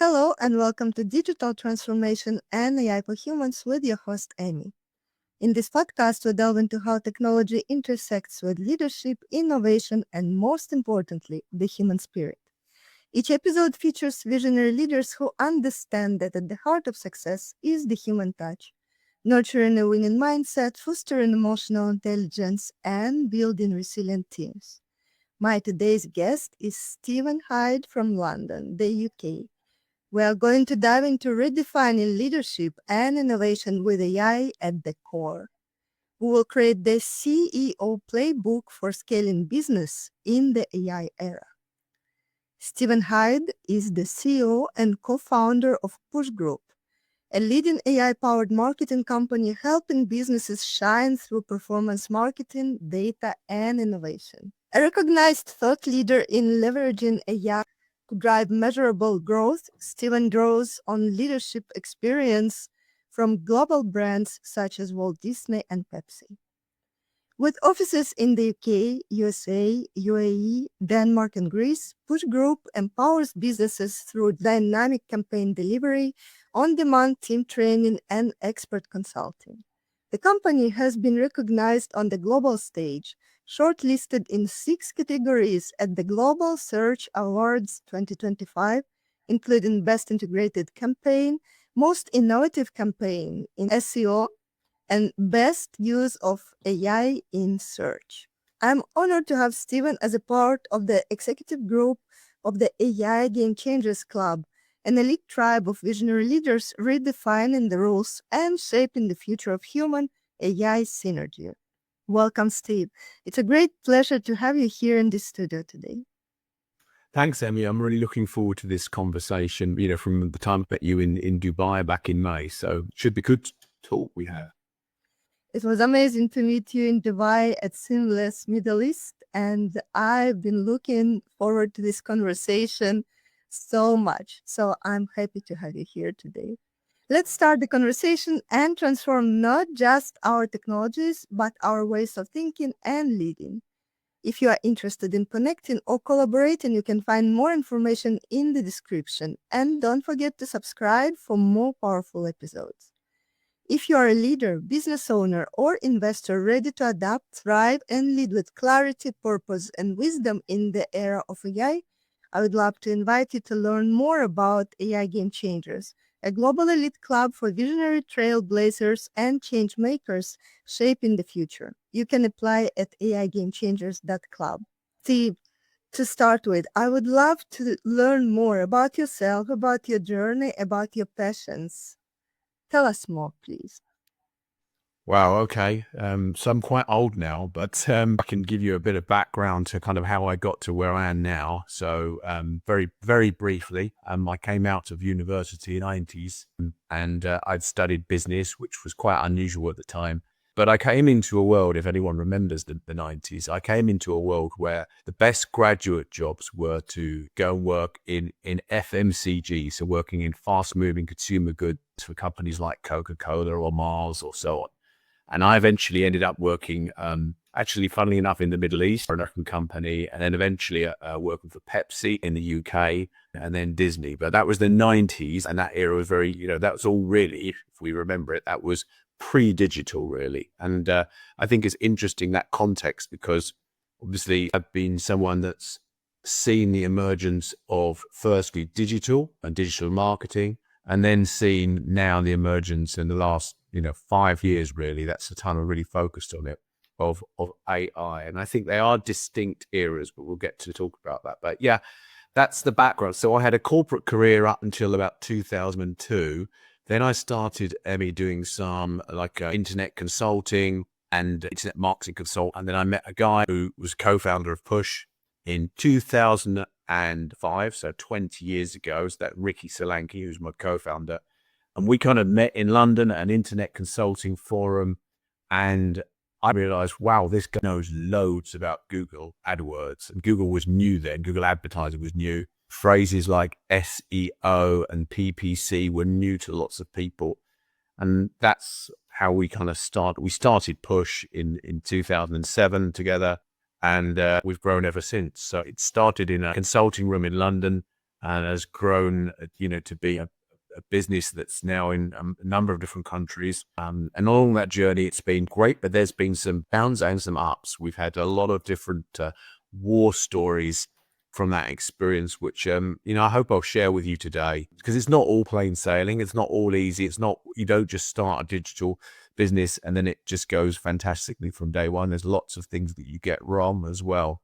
Hello and welcome to Digital Transformation and AI for Humans with your host, Amy. In this podcast, we delve into how technology intersects with leadership, innovation, and most importantly, the human spirit. Each episode features visionary leaders who understand that at the heart of success is the human touch, nurturing a winning mindset, fostering emotional intelligence, and building resilient teams. My today's guest is Steven Hyde from London, the UK. We are going to dive into redefining leadership and innovation with AI at the core. We will create the CEO Playbook for scaling business in the AI era. Steven Hyde is the CEO and co-founder of Push Group, a leading AI-powered marketing company helping businesses shine through performance marketing, data, and innovation. A recognized thought leader in leveraging AI to drive measurable growth, Steven draws on leadership experience from global brands such as Walt Disney and Pepsi. With offices in the UK, USA, UAE, Denmark, and Greece, Push Group empowers businesses through dynamic campaign delivery, on-demand team training, and expert consulting. The company has been recognized on the global stage, shortlisted in 6 categories at the Global Search Awards 2025, including Best Integrated Campaign, Most Innovative Campaign in SEO, and Best Use of AI in Search. I'm honored to have Steven as a part of the executive group of the AI Game Changers Club, an elite tribe of visionary leaders redefining the rules and shaping the future of human-AI synergy. Welcome, Steve. It's a great pleasure to have you here in the studio today. Thanks, Emmy. I'm really looking forward to this conversation, from the time I met you in Dubai back in May. So it should be good talk we have. It was amazing to meet you in Dubai at Seamless Middle East, and I've been looking forward to this conversation so much. So I'm happy to have you here today. Let's start the conversation and transform not just our technologies, but our ways of thinking and leading. If you are interested in connecting or collaborating, you can find more information in the description. And don't forget to subscribe for more powerful episodes. If you are a leader, business owner, or investor ready to adapt, thrive, and lead with clarity, purpose, and wisdom in the era of AI, I would love to invite you to learn more about AI Game Changers, a global elite club for visionary trailblazers and change makers shaping the future. You can apply at aigamechangers.club. Steve, to start with, I would love to learn more about yourself, about your journey, about your passions. Tell us more, please. Wow. Okay. So I'm quite old now, but I can give you a bit of background to kind of how I got to where I am now. So very, very briefly, I came out of university in the 90s and I'd studied business, which was quite unusual at the time. But I came into a world, if anyone remembers the 90s, I came into a world where the best graduate jobs were to go and work in FMCG, so working in fast-moving consumer goods for companies like Coca-Cola or Mars or so on. And I eventually ended up working, actually, funnily enough, in the Middle East for an American company, and then eventually working for Pepsi in the UK, and then Disney. But that was the 90s, and that era was very, that was all really, if we remember it, that was pre-digital, really. And I think it's interesting, that context, because obviously I've been someone that's seen the emergence of firstly digital and digital marketing, and then seen now the emergence in the last 5 years, really. That's the time I really focused on it, of AI. And I think they are distinct eras, but we'll get to talk about that. But yeah, that's the background. So I had a corporate career up until about 2002. Then I started, Emmy, doing some internet consulting and internet marketing consult. And then I met a guy who was co-founder of Push in 2005, so 20 years ago. It's that Ricky Solanke, who's my co-founder. And we kind of met in London at an internet consulting forum. And I realized, wow, this guy knows loads about Google AdWords. And Google was new then. Google Advertising was new. Phrases like SEO and PPC were new to lots of people. And that's how we kind of started. We started Push in 2007 together, and we've grown ever since. So it started in a consulting room in London, and has grown, to be a business that's now in a number of different countries. And along that journey, it's been great, but there's been some downs and some ups. We've had a lot of different war stories from that experience, which, I hope I'll share with you today, because it's not all plain sailing. It's not all easy. It's not, you don't just start a digital business and then it just goes fantastically from day one. There's lots of things that you get wrong as well.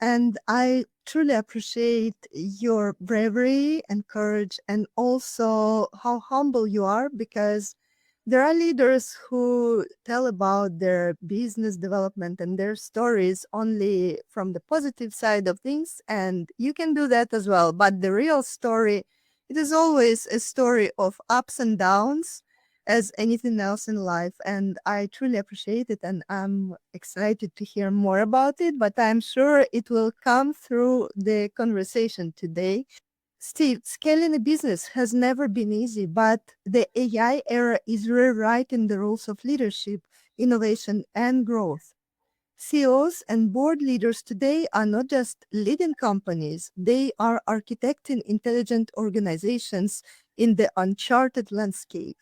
And I truly appreciate your bravery and courage, and also how humble you are, because there are leaders who tell about their business development and their stories only from the positive side of things. And you can do that as well. But the real story, it is always a story of ups and downs, as anything else in life. And I truly appreciate it. And I'm excited to hear more about it, but I'm sure it will come through the conversation today. Steve, scaling a business has never been easy, but the AI era is rewriting the rules of leadership, innovation, and growth. CEOs and board leaders today are not just leading companies, they are architecting intelligent organizations in the uncharted landscape.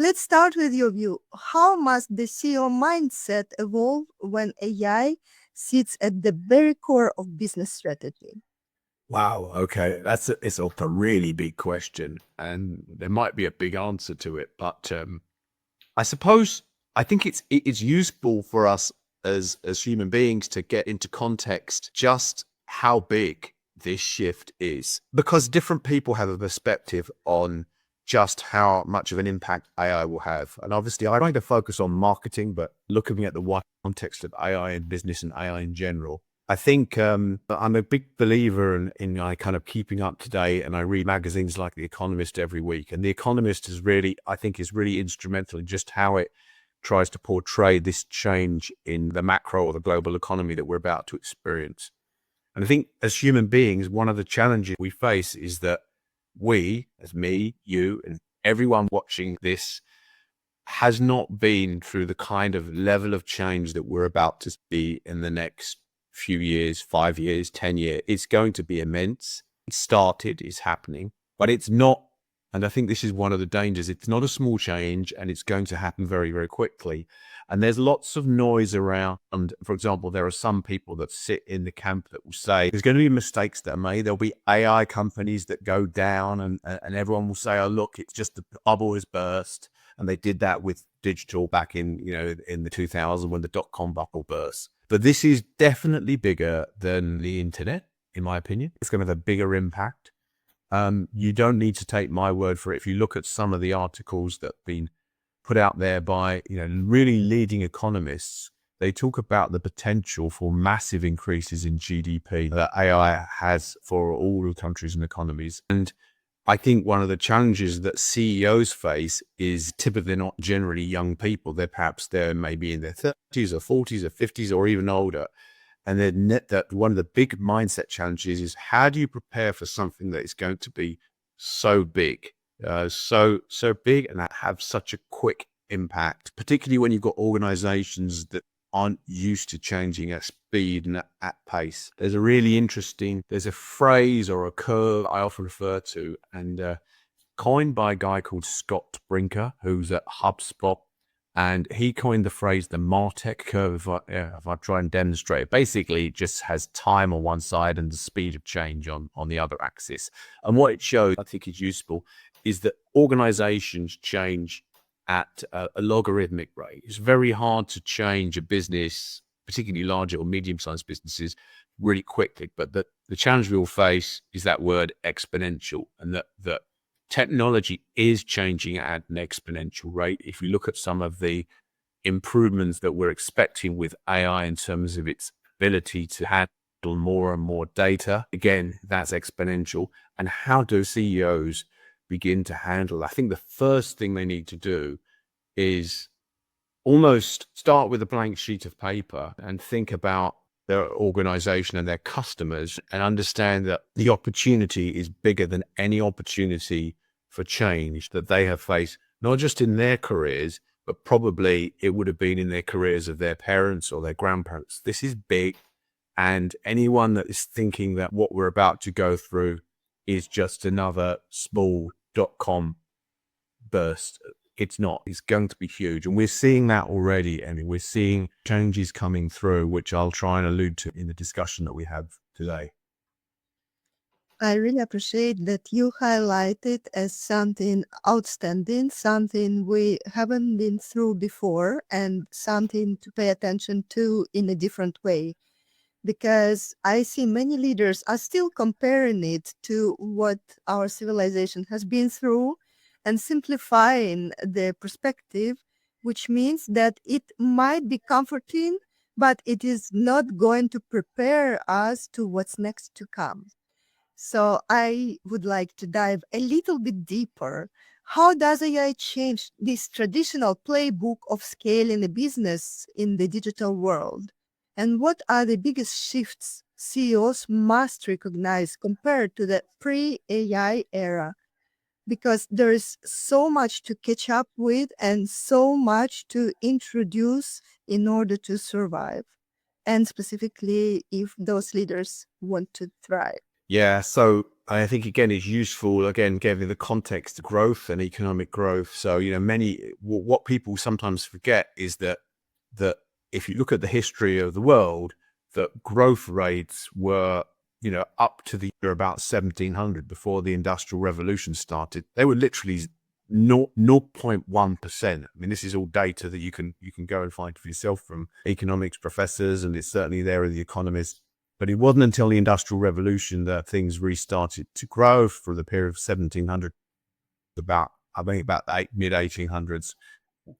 Let's start with your view. How must the CEO mindset evolve when AI sits at the very core of business strategy? Wow. Okay. It's a really big question, and there might be a big answer to it, but I suppose I think it's useful for us as human beings to get into context just how big this shift is, because different people have a perspective on just how much of an impact AI will have. And obviously, I'm trying to focus on marketing, but looking at the wide context of AI in business and AI in general, I think I'm a big believer in kind of keeping up to date, and I read magazines like The Economist every week. And The Economist is really instrumental in just how it tries to portray this change in the macro or the global economy that we're about to experience. And I think as human beings, one of the challenges we face is that we, as me, you, and everyone watching this, has not been through the kind of level of change that we're about to see in the next few years, 5 years, 10 years. It's going to be immense. It started, it's happening, but it's not. And I think this is one of the dangers. It's not a small change, and it's going to happen very, very quickly. And there's lots of noise around. For example, there are some people that sit in the camp that will say there's going to be mistakes that are made. There'll be AI companies that go down, and everyone will say, oh, look, it's just the bubble has burst. And they did that with digital back in the 2000s when the dot-com bubble burst. But this is definitely bigger than the internet, in my opinion. It's going to have a bigger impact. You don't need to take my word for it. If you look at some of the articles that have been put out there by really leading economists, they talk about the potential for massive increases in GDP that AI has for all countries and economies. And I think one of the challenges that CEOs face is typically not generally young people. They're maybe in their 30s or 40s or 50s or even older. And then that one of the big mindset challenges is, how do you prepare for something that is going to be so big, so big, and that have such a quick impact, particularly when you've got organizations that aren't used to changing at speed and at pace. There's a phrase or a curve I often refer to, and coined by a guy called Scott Brinker, who's at HubSpot. And he coined the phrase the Martech curve. If I try and demonstrate it, basically it just has time on one side and the speed of change on the other axis. And what it shows, I think is useful, is that organizations change at a logarithmic rate. It's very hard to change a business, particularly larger or medium-sized businesses, really quickly. But the challenge we all face is that word exponential, and that technology is changing at an exponential rate. If you look at some of the improvements that we're expecting with AI in terms of its ability to handle more and more data, again, that's exponential. And how do CEOs begin to handle? I think the first thing they need to do is almost start with a blank sheet of paper and think about their organization and their customers, and understand that the opportunity is bigger than any opportunity for change that they have faced, not just in their careers, but probably it would have been in their careers of their parents or their grandparents. This is big, And anyone that is thinking that what we're about to go through is just another small dot-com burst, it's not. It's going to be huge. And we're seeing that already. I mean, we're seeing changes coming through, which I'll try and allude to in the discussion that we have today. I really appreciate that you highlight it as something outstanding, something we haven't been through before, and something to pay attention to in a different way. Because I see many leaders are still comparing it to what our civilization has been through and simplifying the perspective, which means that it might be comforting, but it is not going to prepare us to what's next to come. So I would like to dive a little bit deeper. How does AI change this traditional playbook of scaling a business in the digital world? And what are the biggest shifts CEOs must recognize compared to the pre-AI era? Because there is so much to catch up with and so much to introduce in order to survive. And specifically, if those leaders want to thrive. Yeah, so I think again it's useful again giving the context of growth and economic growth. So what people sometimes forget is that if you look at the history of the world, that growth rates were up to the year about 1700 before the Industrial Revolution started. They were literally 0.1%. I mean, this is all data that you can go and find for yourself from economics professors, and it's certainly there in the Economist. But it wasn't until the Industrial Revolution that things restarted to grow for the period of 1700, about the mid 1800s.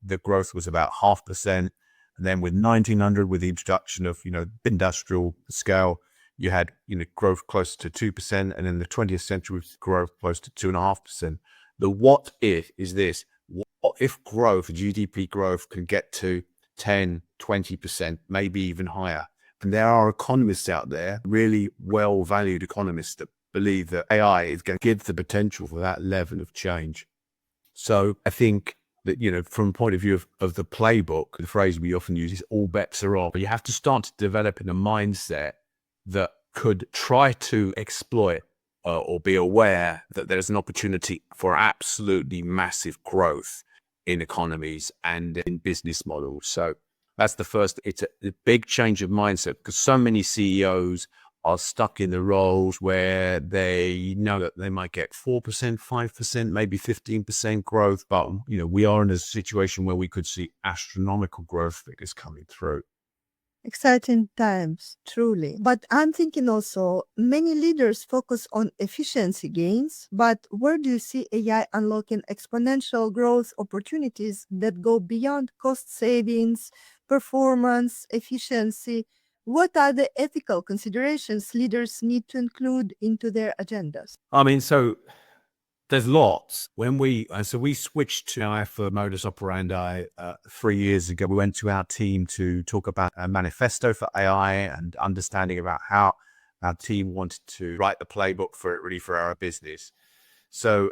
The growth was about 0.5%. And then with 1900, with the introduction of, industrial scale, you had, growth close to 2%. And in the 20th century, growth close to 2.5%. The what if is this: what if growth, GDP growth, can get to 10, 20%, maybe even higher? And there are economists out there, really well-valued economists, that believe that AI is going to give the potential for that level of change. So I think that, from a point of view of the playbook, the phrase we often use is all bets are off. But you have to start to develop in a mindset that could try to exploit or be aware that there's an opportunity for absolutely massive growth in economies and in business models. So that's the first. It's a big change of mindset, because so many CEOs are stuck in the roles where they know that they might get 4%, 5%, maybe 15% growth. But, we are in a situation where we could see astronomical growth figures coming through. Exciting times, truly. But I'm thinking also, many leaders focus on efficiency gains, but where do you see AI unlocking exponential growth opportunities that go beyond cost savings, performance, efficiency? What are the ethical considerations leaders need to include into their agendas? I mean, so there's lots. When we switched to AI for modus operandi 3 years ago. We went to our team to talk about a manifesto for AI and understanding about how our team wanted to write the playbook for it, really, for our business. So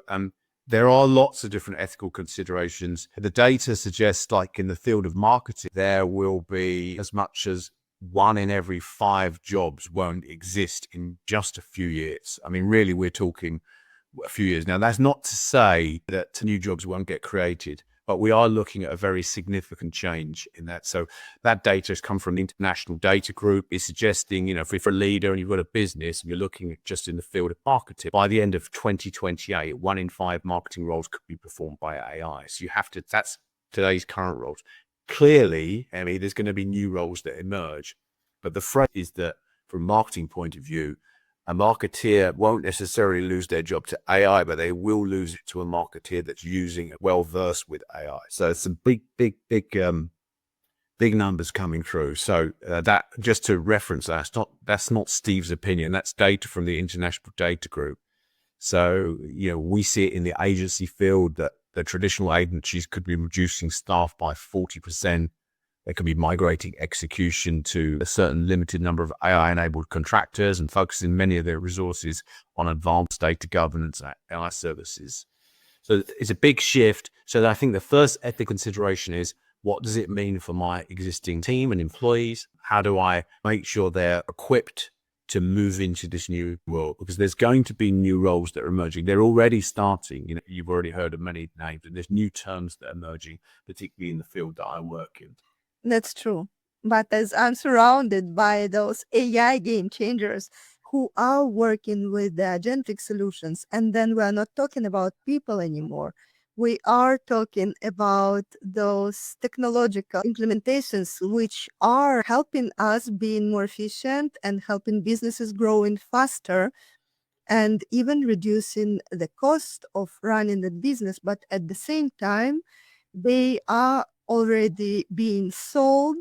there are lots of different ethical considerations. The data suggests, like in the field of marketing, there will be as much as 1 in every 5 jobs won't exist in just a few years. I mean, really, we're talking a few years. Now, that's not to say that new jobs won't get created, but we are looking at a very significant change in that. So that data has come from the International Data Group. It's suggesting, if you're a leader and you've got a business and you're looking at just in the field of marketing, by the end of 2028, 1 in 5 marketing roles could be performed by AI. So that's today's current roles. Clearly, there's going to be new roles that emerge. But the phrase is that from a marketing point of view, a marketeer won't necessarily lose their job to AI, but they will lose it to a marketeer that's using it, well-versed with AI. So it's some big numbers coming through. So that, just to reference that's not Steve's opinion. That's data from the International Data Group. So, we see it in the agency field that the traditional agencies could be reducing staff by 40%. They could be migrating execution to a certain limited number of AI-enabled contractors and focusing many of their resources on advanced data governance and AI services. So it's a big shift. So I think the first ethical consideration is What does it mean for my existing team and employees? How do I make sure they're equipped to move into this new world? Because there's going to be new roles that are emerging. They're already starting. You've already heard of many names, and there's new terms that are emerging, particularly in the field that I work in. That's true. But as I'm surrounded by those AI game changers who are working with the agentic solutions, and then we're not talking about people anymore. We are talking about those technological implementations which are helping us being more efficient and helping businesses growing faster and even reducing the cost of running the business. But at the same time, they are already being sold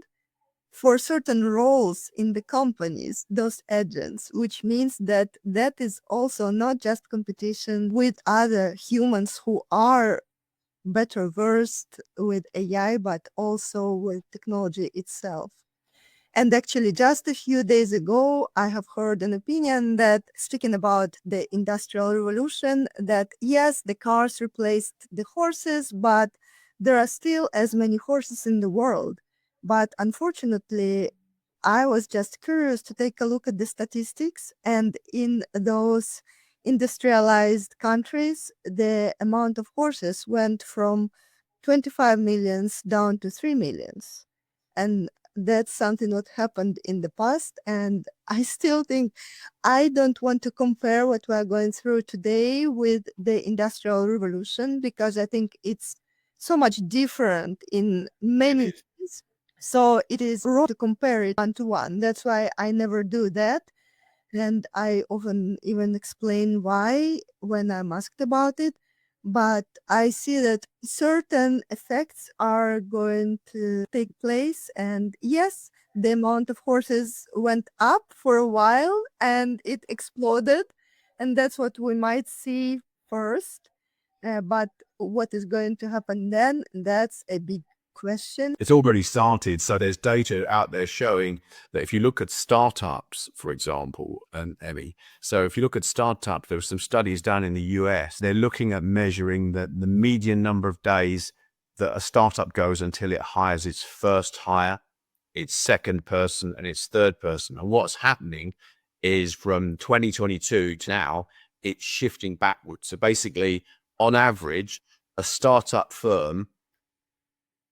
for certain roles in the companies, those agents, which means that that is also not just competition with other humans who are better versed with AI, but also with technology itself. And actually, just a few days ago, I have heard an opinion that speaking about the Industrial Revolution, that yes, the cars replaced the horses, but there are still as many horses in the world. But unfortunately, I was just curious to take a look at the statistics, and in those industrialized countries, the amount of horses went from 25 millions down to 3 millions. And that's something what happened in the past. And I still think I don't want to compare what we're going through today with the Industrial Revolution, because I think it's so much different in many ways. So it is wrong to compare it one to one. That's why I never do that. And I often even explain why when I'm asked about it. But I see that certain effects are going to take place. And yes, the amount of horses went up for a while and it exploded. And that's what we might see first. But what is going to happen then? That's a big question. It's already started. So there's data out there showing that if you look at startups, for example, and Emmy, so if you look at startups, there were some studies done in the US. They're looking at measuring the median number of days that a startup goes until it hires its first hire, its second person, and its third person. And what's happening is from 2022 to now, it's shifting backwards. So basically, on average, a startup firm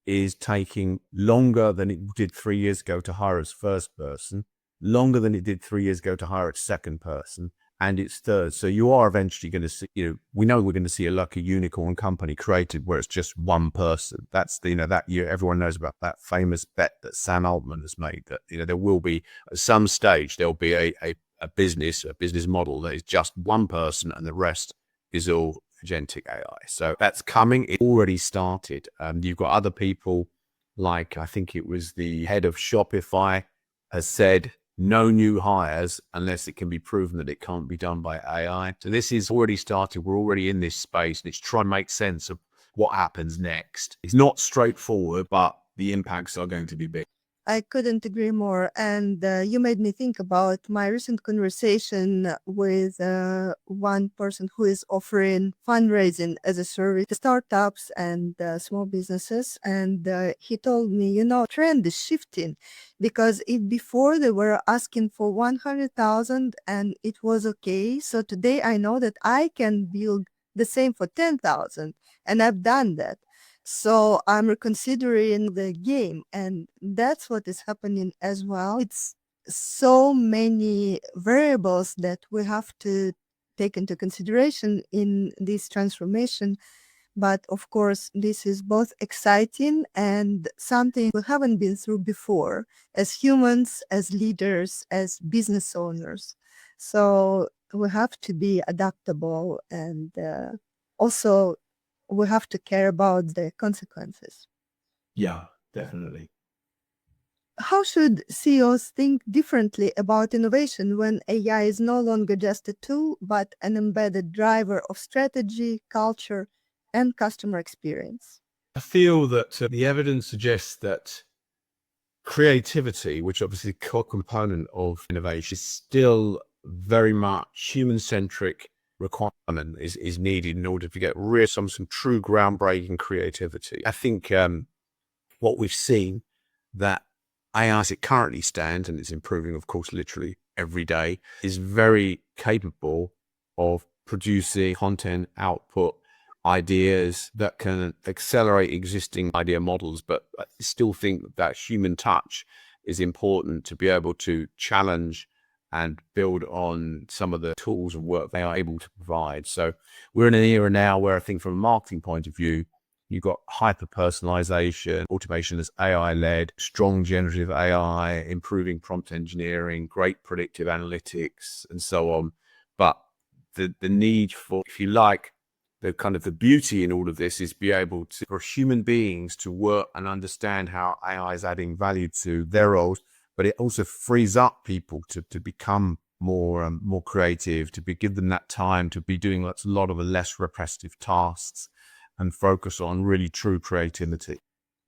is taking longer than it did 3 years ago to hire its first person, longer than it did 3 years ago to hire its second person, and its third. So you are eventually going to see, we know we're going to see a unicorn company created where it's just one person. That's that year, everyone knows about that famous bet that Sam Altman has made that, there will be at some stage, there'll be a business model that is just one person and the rest is all agentic AI. So that's coming. It already started. You've got other people like, I think it was the head of Shopify has said no new hires unless it can be proven that it can't be done by AI. So this is already started. We're already in this space and it's trying to make sense of what happens next. It's not straightforward, but the impacts are going to be big. I couldn't agree more. And you made me think about my recent conversation with one person who is offering fundraising as a service to startups and small businesses. And he told me, trend is shifting, because if before they were asking for 100,000 and it was okay. So today I know that I can build the same for 10,000, and I've done that. So I'm reconsidering the game, and that's what is happening as well. It's so many variables that we have to take into consideration in this transformation. But of course, this is both exciting and something we haven't been through before as humans, as leaders, as business owners. So we have to be adaptable, and also we have to care about the consequences. Yeah, definitely. How should CEOs think differently about innovation when AI is no longer just a tool, but an embedded driver of strategy, culture, and customer experience? I feel that the evidence suggests that creativity, which obviously is a core component of innovation, is still very much human-centric requirement is needed in order to get some true groundbreaking creativity. I think what we've seen that AI as it currently stands, and it's improving, of course, literally every day, is very capable of producing content output ideas that can accelerate existing idea models. But I still think that human touch is important to be able to challenge and build on some of the tools and work they are able to provide. So we're in an era now where I think from a marketing point of view, you've got hyper personalization, automation that's AI led, strong generative AI, improving prompt engineering, great predictive analytics, and so on. But the need for, if you like, the kind of the beauty in all of this is be able to, for human beings to work and understand how AI is adding value to their roles, but it also frees up people to become more creative, give them that time to be doing a lot of the less repetitive tasks and focus on really true creativity.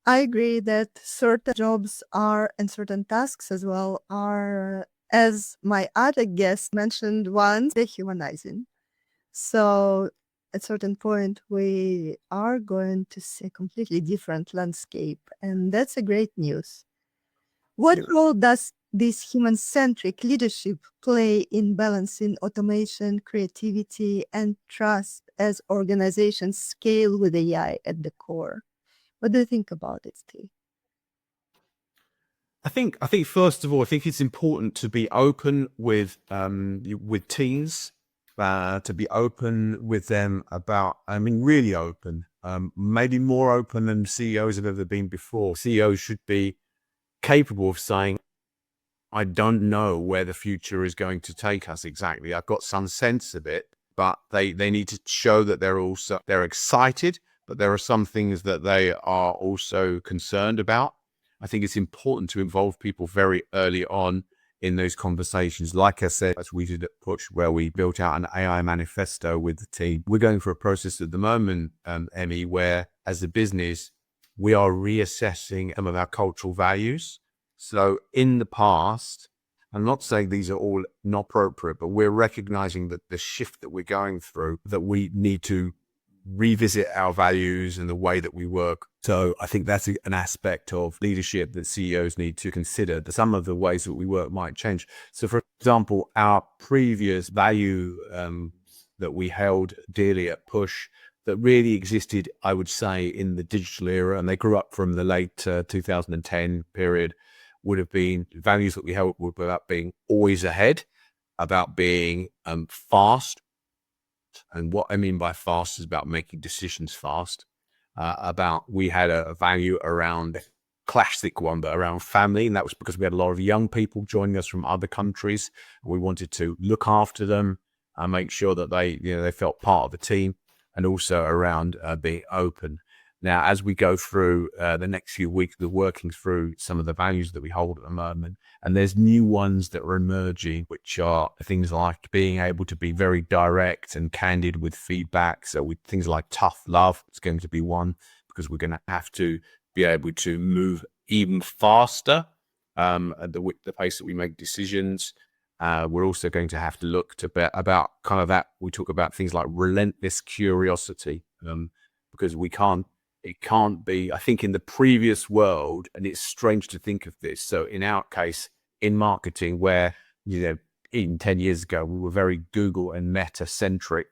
I agree that certain jobs are, and certain tasks as well, are, as my other guest mentioned once, dehumanizing. So at a certain point, we are going to see a completely different landscape, and that's a great news. What role does this human-centric leadership play in balancing automation, creativity, and trust as organizations scale with AI at the core? What do you think about it, Steve? I think first of all, I think it's important to be open with teams, to be open with them about, really open, maybe more open than CEOs have ever been before. CEOs should be capable of saying, I don't know where the future is going to take us exactly. I've got some sense of it, but they need to show that they're excited, but there are some things that they are also concerned about. I think it's important to involve people very early on in those conversations. Like I said, as we did at Push, where we built out an AI manifesto with the team. We're going through a process at the moment, Emmy, where as a business, we are reassessing some of our cultural values. So in the past, I'm not saying these are all not appropriate, but we're recognizing that the shift that we're going through, that we need to revisit our values and the way that we work. So I think that's an aspect of leadership that CEOs need to consider, that some of the ways that we work might change. So for example, our previous value that we held dearly at Push, that really existed, I would say, in the digital era, and they grew up from the late 2010 period, would have been values that we held about being always ahead, about being fast. And what I mean by fast is about making decisions fast. We had a value around classic one, but around family. And that was because we had a lot of young people joining us from other countries. We wanted to look after them and make sure that they felt part of the team, and also around being open. Now, as we go through the next few weeks, we're working through some of the values that we hold at the moment. And there's new ones that are emerging, which are things like being able to be very direct and candid with feedback. So with things like tough love, it's going to be one, because we're going to have to be able to move even faster at the pace that we make decisions. We're also going to have to look about kind of that. We talk about things like relentless curiosity, because it can't be, I think in the previous world, and it's strange to think of this. So in our case, in marketing, where, even 10 years ago, we were very Google and Meta centric,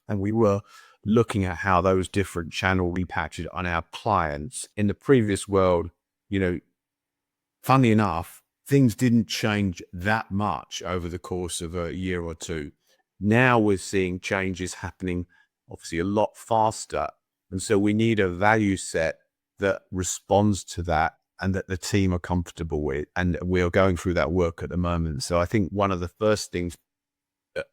and we were looking at how those different channels impacted on our clients. In the previous world, funny enough, things didn't change that much over the course of a year or two. Now we're seeing changes happening obviously a lot faster. And so we need a value set that responds to that and that the team are comfortable with. And we are going through that work at the moment. So I think one of the first things that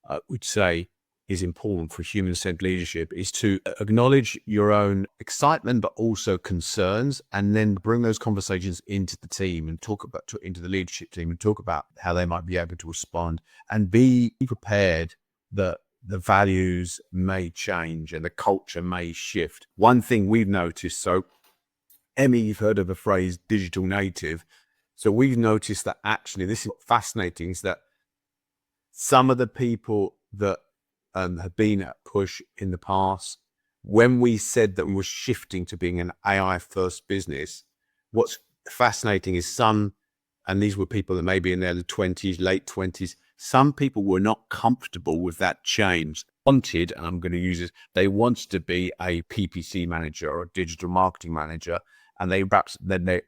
I would say is important for human-centered leadership is to acknowledge your own excitement, but also concerns, and then bring those conversations into the team and into the leadership team and talk about how they might be able to respond, and be prepared that the values may change and the culture may shift. One thing we've noticed, so Emmy, you've heard of the phrase digital native. So we've noticed that actually, this is fascinating, is that some of the people that have been at Push in the past when we said that we were shifting to being an AI first business, what's fascinating is and these were people that may be in their 20s, late 20s, some people were not comfortable with that change. And I'm going to use this, they wanted to be a PPC manager or a digital marketing manager, and they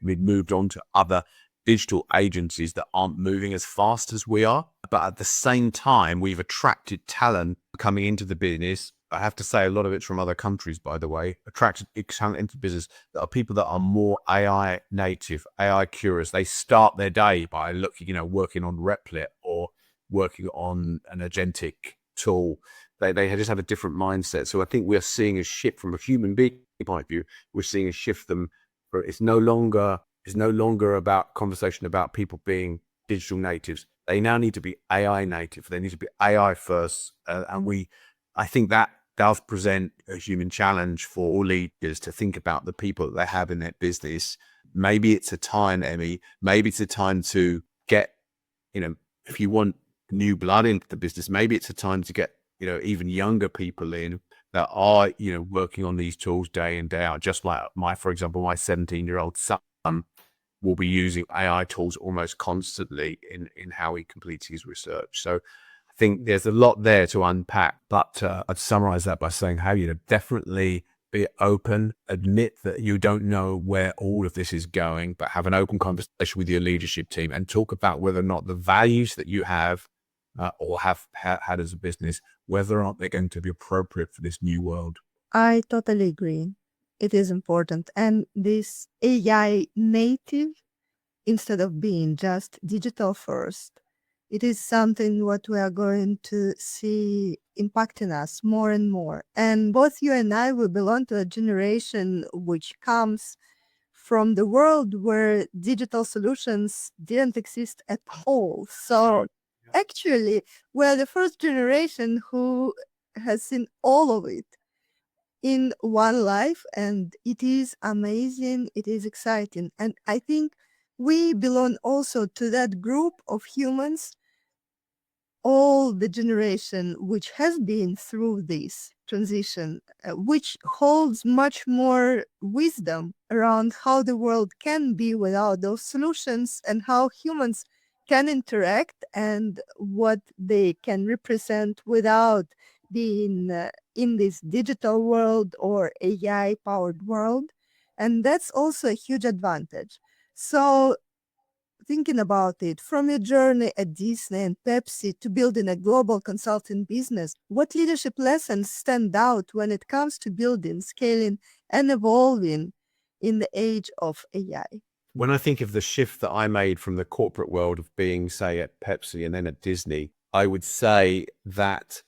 moved on to other digital agencies that aren't moving as fast as we are. But at the same time, we've attracted talent coming into the business. I have to say a lot of it's from other countries, by the way, attracted talent into business that are people that are more AI native, AI curious. They start their day by working on Replit or working on an agentic tool. They just have a different mindset. So I think we're seeing a shift from a human being point of view. We're seeing a shift them. It's no longer about conversation about people being digital natives. They now need to be AI native. They need to be AI first. I think that does present a human challenge for all leaders to think about the people that they have in their business. Maybe it's a time, Emmy, maybe it's a time to get, if you want new blood into the business, maybe it's a time to get, even younger people in that are, working on these tools day in, day out. Just like for example, my 17-year-old son will be using AI tools almost constantly in how he completes his research. So I think there's a lot there to unpack, but I'd summarize that by saying how definitely be open, admit that you don't know where all of this is going, but have an open conversation with your leadership team and talk about whether or not the values that you have or have had as a business, whether or not they're going to be appropriate for this new world. I totally agree. It is important. And this AI native, instead of being just digital first, it is something what we are going to see impacting us more and more. And both you and I will belong to a generation which comes from the world where digital solutions didn't exist at all. So actually, we're the first generation who has seen all of it in one life, and it is amazing, it is exciting. And I think we belong also to that group of humans, all the generation which has been through this transition, which holds much more wisdom around how the world can be without those solutions and how humans can interact and what they can represent without being in this digital world or AI powered world. And that's also a huge advantage. So thinking about it, from your journey at Disney and Pepsi to building a global consulting business, what leadership lessons stand out when it comes to building, scaling, and evolving in the age of AI? When I think of the shift that I made from the corporate world of being, say, at Pepsi and then at Disney, I would say that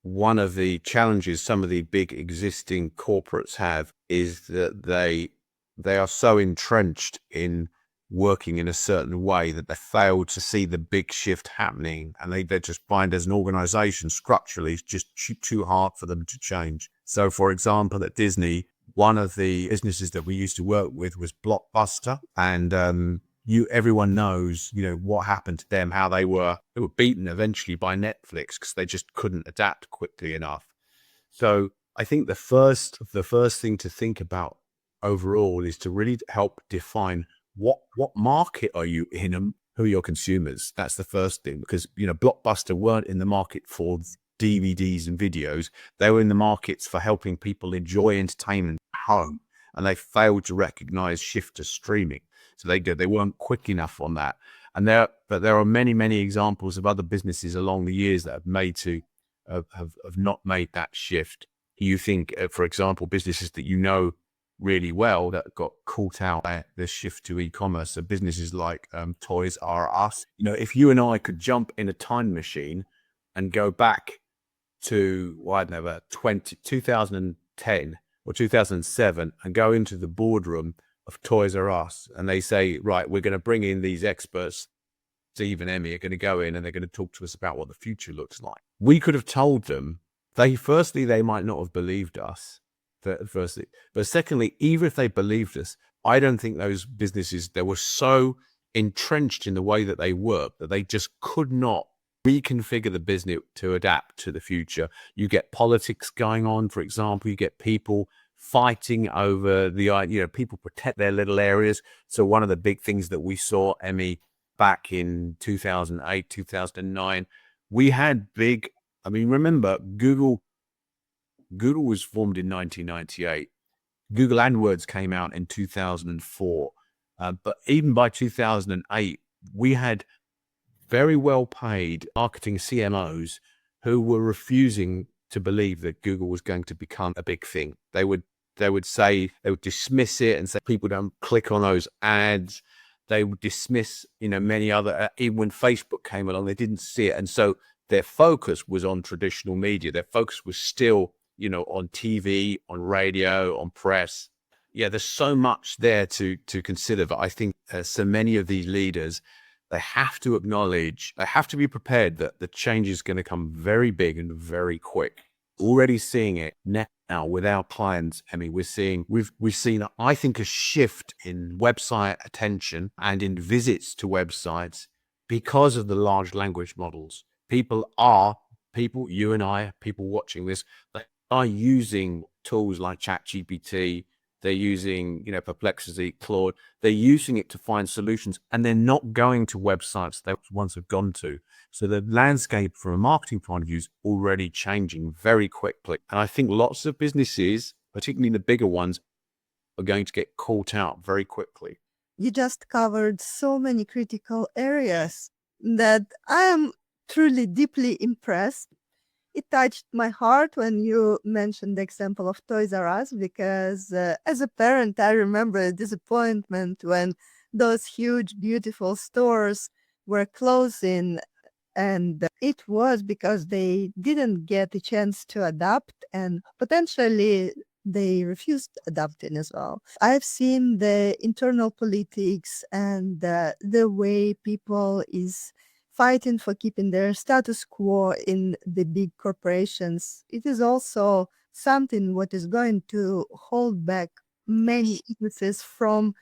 one of the challenges some of the big existing corporates have is that they are so entrenched in working in a certain way that they fail to see the big shift happening, and they just find as an organization structurally it's just too hard for them to change. So for example, at Disney, one of the businesses that we used to work with was Blockbuster, and everyone knows what happened to them, how they were beaten eventually by Netflix because they just couldn't adapt quickly enough. So I think the first thing to think about overall is to really help define what market are you in and who are your consumers. That's the first thing, because Blockbuster weren't in the market for DVDs and videos. They were in the markets for helping people enjoy entertainment at home, and they failed to recognize shift to streaming. So they weren't quick enough on that. But there are many examples of other businesses along the years that have not made that shift. You think, for example, businesses that really well that got caught out by the shift to e-commerce. So businesses like Toys R Us. If you and I could jump in a time machine and go back to 2010 or 2007 and go into the boardroom of Toys R Us, and they say, right, we're going to bring in these experts, Steve and Emmy are going to go in and they're going to talk to us about what the future looks like. We could have told them, they might not have believed us. Firstly, but secondly, even if they believed us, I don't think those businesses, they were so entrenched in the way that they work that they just could not reconfigure the business to adapt to the future. You get politics going on, for example. You get people fighting over people protect their little areas. So one of the big things that we saw, Emmy, back in 2008, 2009, we had remember Google was formed in 1998. Google AdWords came out in 2004. But even by 2008, we had very well paid marketing CMOs who were refusing to believe that Google was going to become a big thing. They would dismiss it and say people don't click on those ads. They would dismiss, many other, even when Facebook came along, they didn't see it. And so their focus was on traditional media. Their focus was still, on TV, on radio, on press. Yeah, there's so much there to consider. But I think so many of these leaders, they have to acknowledge, they have to be prepared that the change is going to come very big and very quick. Already seeing it now with our clients. I mean, we've seen, I think, a shift in website attention and in visits to websites because of the large language models. People, you and I, people watching this, they are using tools like ChatGPT. They're using, Perplexity, Claude. They're using it to find solutions, and they're not going to websites they once have gone to. So the landscape from a marketing point of view is already changing very quickly. And I think lots of businesses, particularly the bigger ones, are going to get caught out very quickly. You just covered so many critical areas that I am truly deeply impressed. It touched my heart when you mentioned the example of Toys R Us, because as a parent, I remember the disappointment when those huge, beautiful stores were closing. And it was because they didn't get a chance to adapt, and potentially they refused adapting as well. I've seen the internal politics and the way people is fighting for keeping their status quo in the big corporations. It is also something what is going to hold back many businesses from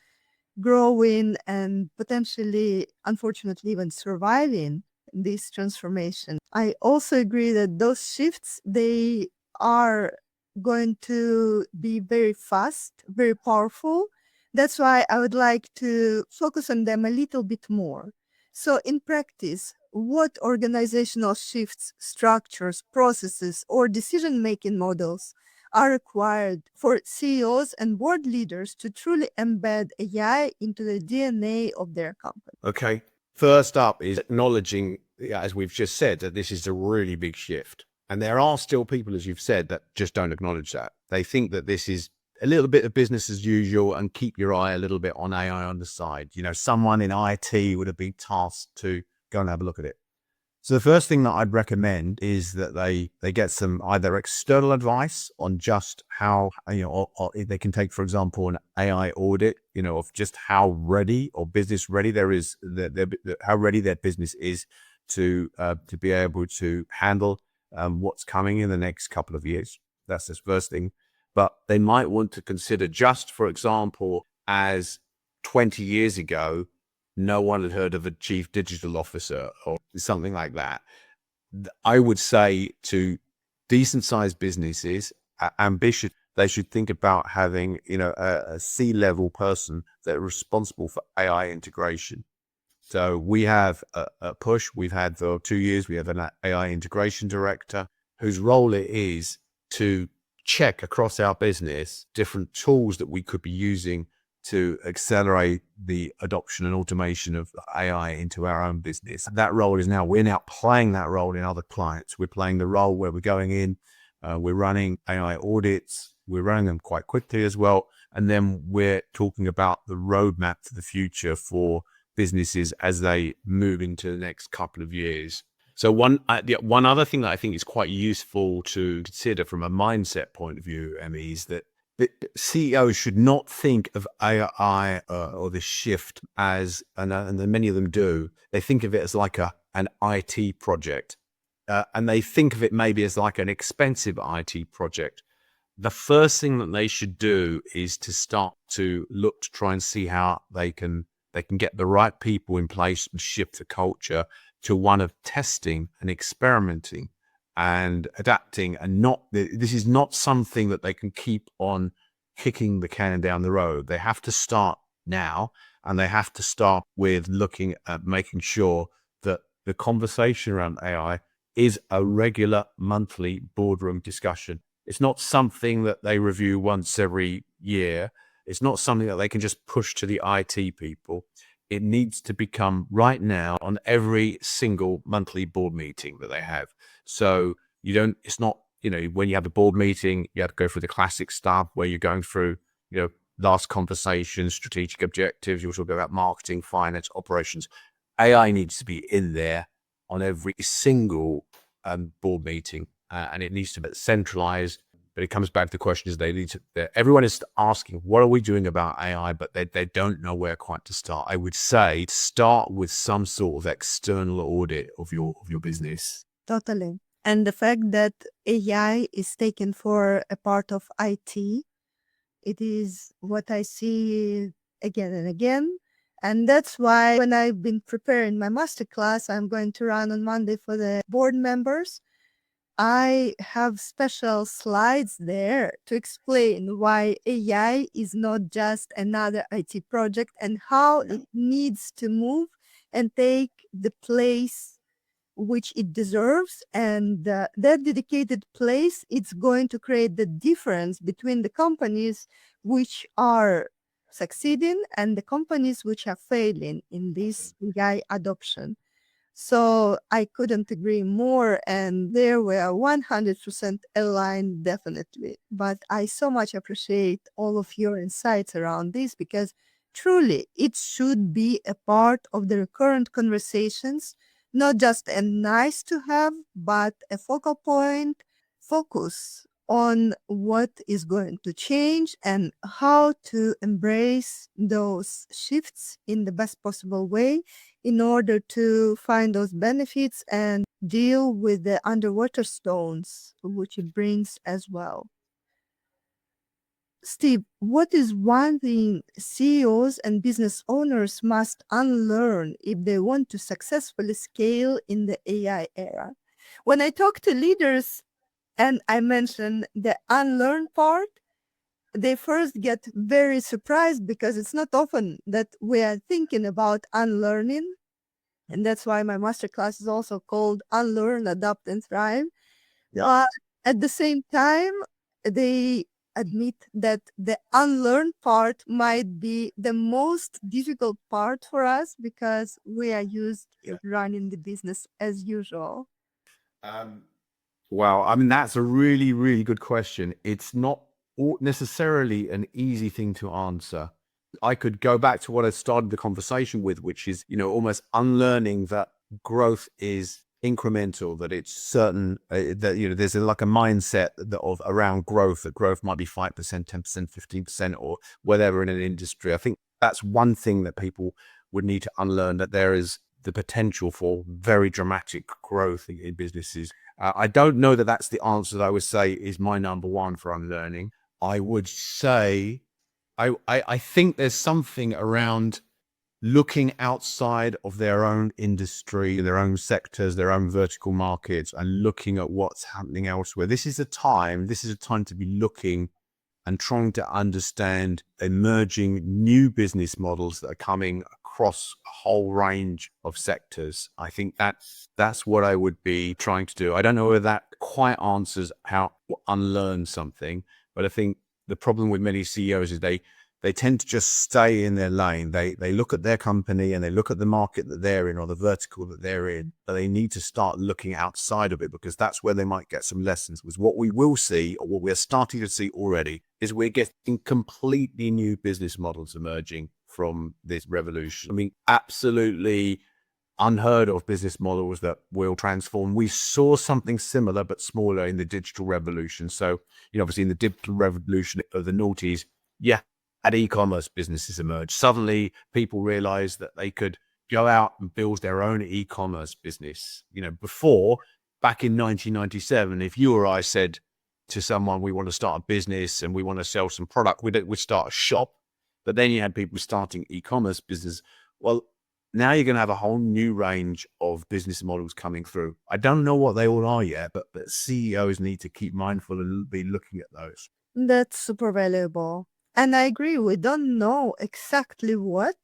growing and potentially, unfortunately, even surviving this transformation. I also agree that those shifts, they are going to be very fast, very powerful. That's why I would like to focus on them a little bit more. So in practice, what organizational shifts, structures, processes, or decision-making models are required for CEOs and board leaders to truly embed AI into the DNA of their company? Okay. First up is acknowledging, as we've just said, that this is a really big shift. And there are still people, as you've said, that just don't acknowledge that. They think that this is a little bit of business as usual, and keep your eye a little bit on AI on the side. Someone in IT would have been tasked to go and have a look at it. So the first thing that I'd recommend is that they get some either external advice on just how, or they can take, for example, an AI audit, of just how ready or business ready how ready their business is to be able to handle what's coming in the next couple of years. That's the first thing. But they might want to consider, just for example, as 20 years ago, no one had heard of a chief digital officer or something like that. I would say to decent sized businesses, ambitious, they should think about having, a C-level person that are responsible for AI integration. So we have a push. We've had for 2 years, we have an AI integration director whose role it is to check across our business different tools that we could be using to accelerate the adoption and automation of AI into our own business. That role is we're now playing that role in other clients. We're playing the role where we're going in, we're running AI audits, we're running them quite quickly as well. And then we're talking about the roadmap for the future for businesses as they move into the next couple of years. So one other thing that I think is quite useful to consider from a mindset point of view, Emmy, is that CEOs should not think of AI or this shift as, and many of them do, they think of it as like an IT project. And they think of it maybe as like an expensive IT project. The first thing that they should do is to start to look to try and see how they can get the right people in place and shift the culture to one of testing and experimenting and adapting, and this is not something that they can keep on kicking the can down the road. They have to start now, and they have to start with looking at making sure that the conversation around AI is a regular monthly boardroom discussion. It's not something that they review once every year. It's not something that they can just push to the IT people. It needs to become right now on every single monthly board meeting that they have. So it's not, when you have a board meeting, you have to go through the classic stuff where you're going through, last conversations, strategic objectives. You'll talk about marketing, finance, operations. AI needs to be in there on every single board meeting, and it needs to be centralized. But it comes back to the question is everyone is asking, what are we doing about AI? But they don't know where quite to start. I would say start with some sort of external audit of your business. Totally. And the fact that AI is taken for a part of IT, it is what I see again and again. And that's why when I've been preparing my masterclass, I'm going to run on Monday for the board members, I have special slides there to explain why AI is not just another IT project and how it needs to move and take the place which it deserves. And that dedicated place, it's going to create the difference between the companies which are succeeding and the companies which are failing in this AI adoption. So I couldn't agree more, and there we are 100% aligned, definitely. But I so much appreciate all of your insights around this because truly it should be a part of the recurrent conversations, not just a nice to have, but a focal point, focus on what is going to change and how to embrace those shifts in the best possible way in order to find those benefits and deal with the underwater stones, which it brings as well. Steve, what is one thing CEOs and business owners must unlearn if they want to successfully scale in the AI era? When I talk to leaders and I mention the unlearn part, they first get very surprised because it's not often that we are thinking about unlearning. And that's why my masterclass is also called Unlearn, Adapt, and Thrive. At the same time, they admit that the unlearn part might be the most difficult part for us because we are used to running the business as usual. Well, I mean, that's a really, really good question. It's not necessarily an easy thing to answer. I could go back to what I started the conversation with, which is, almost unlearning that growth is incremental, that it's certain, that, there's like a mindset of around growth, that growth might be 5%, 10%, 15%, or whatever in an industry. I think that's one thing that people would need to unlearn, that there is the potential for very dramatic growth in businesses. I don't know that that's the answer that I would say is my number one for unlearning. I would say, I think there's something around looking outside of their own industry, their own sectors, their own vertical markets, and looking at what's happening elsewhere. This is a time to be looking and trying to understand emerging new business models that are coming across a whole range of sectors. I think that's what I would be trying to do. I don't know whether that quite answers how to unlearn something, but I think the problem with many CEOs is they tend to just stay in their lane. They look at their company and they look at the market that they're in or the vertical that they're in, but they need to start looking outside of it, because that's where they might get some lessons. Because what we will see, or what we're starting to see already, is we're getting completely new business models emerging from this revolution. I mean, absolutely unheard of business models that will transform. We saw something similar but smaller in the digital revolution. So, obviously in the digital revolution of the noughties, had e-commerce businesses emerge. Suddenly people realized that they could go out and build their own e-commerce business. Before, back in 1997, if you or I said to someone, we want to start a business and we want to sell some product, we'd start a shop. But then you had people starting e-commerce business. Well, Now you're going to have a whole new range of business models coming through. I don't know what they all are yet, but CEOs need to keep mindful and be looking at those. That's super valuable. And I agree, we don't know exactly what.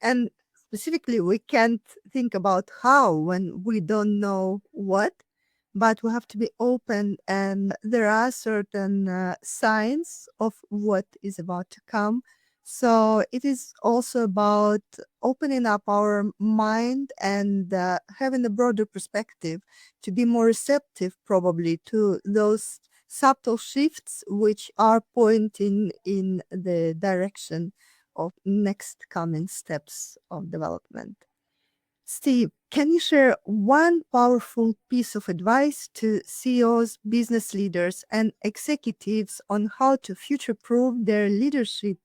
And specifically, we can't think about how when we don't know what, but we have to be open. And there are certain signs of what is about to come. So it is also about opening up our mind and having a broader perspective to be more receptive, probably, to those subtle shifts which are pointing in the direction of next coming steps of development. Steve, can you share one powerful piece of advice to CEOs, business leaders, and executives on how to future-proof their leadership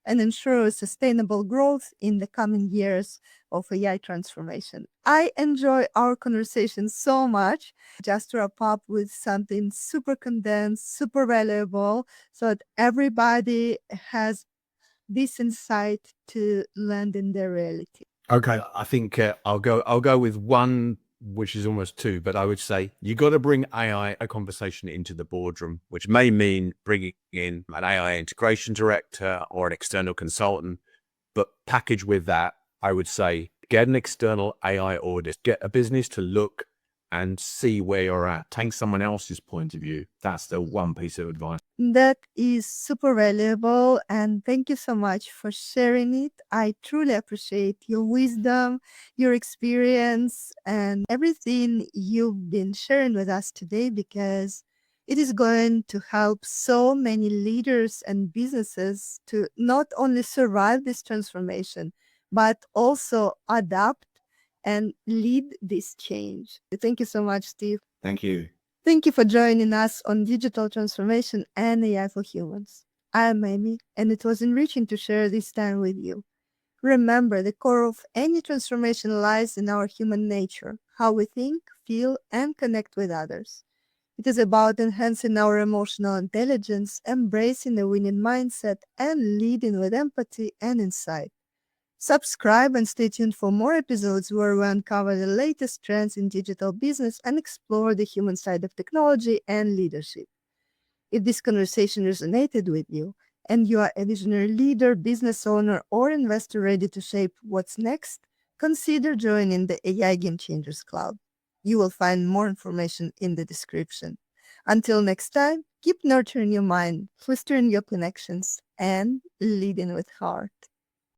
and ensure sustainable growth in the coming years of AI transformation? I enjoy our conversation so much. Just to wrap up with something super condensed, super valuable, so that everybody has this insight to land in their reality. Okay, I think I'll go with one, which is almost two, but I would say you got to bring AI a conversation into the boardroom, which may mean bringing in an AI integration director or an external consultant. But package with that, I would say get an external AI audit, get a business to look and see where you're at. Take someone else's point of view. That's the one piece of advice. That is super valuable, and thank you so much for sharing it. I truly appreciate your wisdom, your experience, and everything you've been sharing with us today, because it is going to help so many leaders and businesses to not only survive this transformation, but also adapt and lead this change. Thank you so much, Steve. Thank you. Thank you for joining us on Digital Transformation and AI for Humans. I am Amy, and it was enriching to share this time with you. Remember, the core of any transformation lies in our human nature, how we think, feel, and connect with others. It is about enhancing our emotional intelligence, embracing a winning mindset, and leading with empathy and insight. Subscribe and stay tuned for more episodes where we uncover the latest trends in digital business and explore the human side of technology and leadership. If this conversation resonated with you and you are a visionary leader, business owner, or investor ready to shape what's next, consider joining the AI Game Changers Club. You will find more information in the description. Until next time, keep nurturing your mind, fostering your connections, and leading with heart.